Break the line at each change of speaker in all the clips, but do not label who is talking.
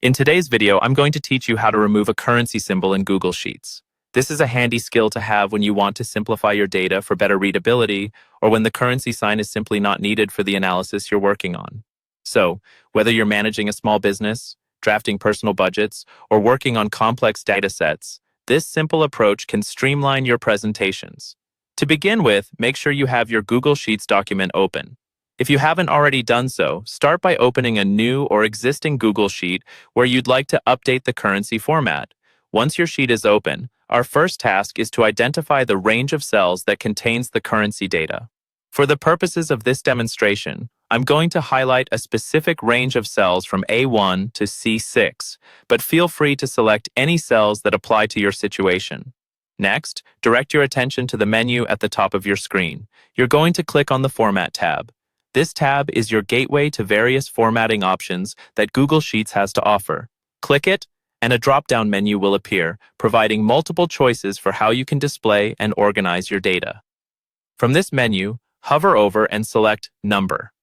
In today's video, I'm going to teach you how to remove a currency symbol in Google Sheets. This is a handy skill to have when you want to simplify your data for better readability or when the currency sign is simply not needed for the analysis you're working on. So, whether you're managing a small business, drafting personal budgets, or working on complex data sets, this simple approach can streamline your presentations. To begin with, make sure you have your Google Sheets document open. If you haven't already done so, start by opening a new or existing Google Sheet where you'd like to update the currency format. Once your sheet is open, our first task is to identify the range of cells that contains the currency data. For the purposes of this demonstration, I'm going to highlight a specific range of cells from A1 to C6, but feel free to select any cells that apply to your situation. Next, direct your attention to the menu at the top of your screen. You're going to click on the Format tab. This tab is your gateway to various formatting options that Google Sheets has to offer. Click it, and a drop-down menu will appear, providing multiple choices for how you can display and organize your data. From this menu, hover over and select Number.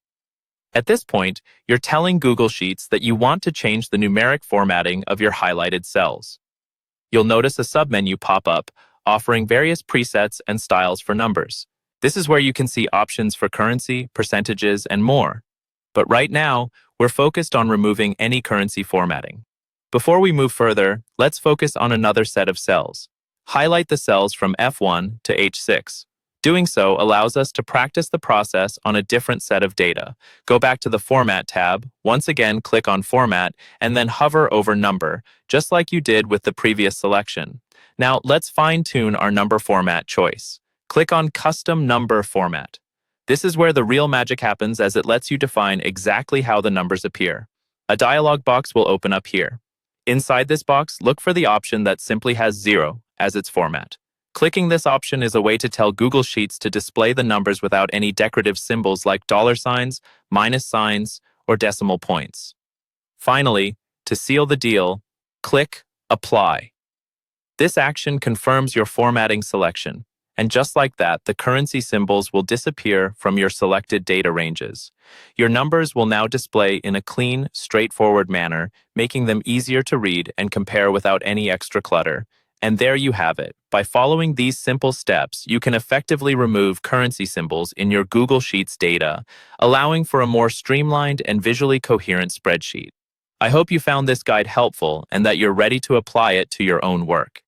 At this point, you're telling Google Sheets that you want to change the numeric formatting of your highlighted cells. You'll notice a submenu pop up, offering various presets and styles for numbers. This is where you can see options for currency, percentages, and more. But right now, we're focused on removing any currency formatting. Before we move further, let's focus on another set of cells. Highlight the cells from F1 to H6. Doing so allows us to practice the process on a different set of data. Go back to the Format tab, once again click on Format, and then hover over Number, just like you did with the previous selection. Now, let's fine-tune our number format choice. Click on Custom Number Format. This is where the real magic happens, as it lets you define exactly how the numbers appear. A dialog box will open up here. Inside this box, look for the option that simply has 0 as its format. Clicking this option is a way to tell Google Sheets to display the numbers without any decorative symbols like dollar signs, minus signs, or decimal points. Finally, to seal the deal, click Apply. This action confirms your formatting selection. And just like that, the currency symbols will disappear from your selected data ranges. Your numbers will now display in a clean, straightforward manner, making them easier to read and compare without any extra clutter. And there you have it. By following these simple steps, you can effectively remove currency symbols in your Google Sheets data, allowing for a more streamlined and visually coherent spreadsheet. I hope you found this guide helpful and that you're ready to apply it to your own work.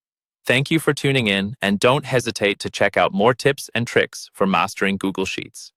Thank you for tuning in, and don't hesitate to check out more tips and tricks for mastering Google Sheets.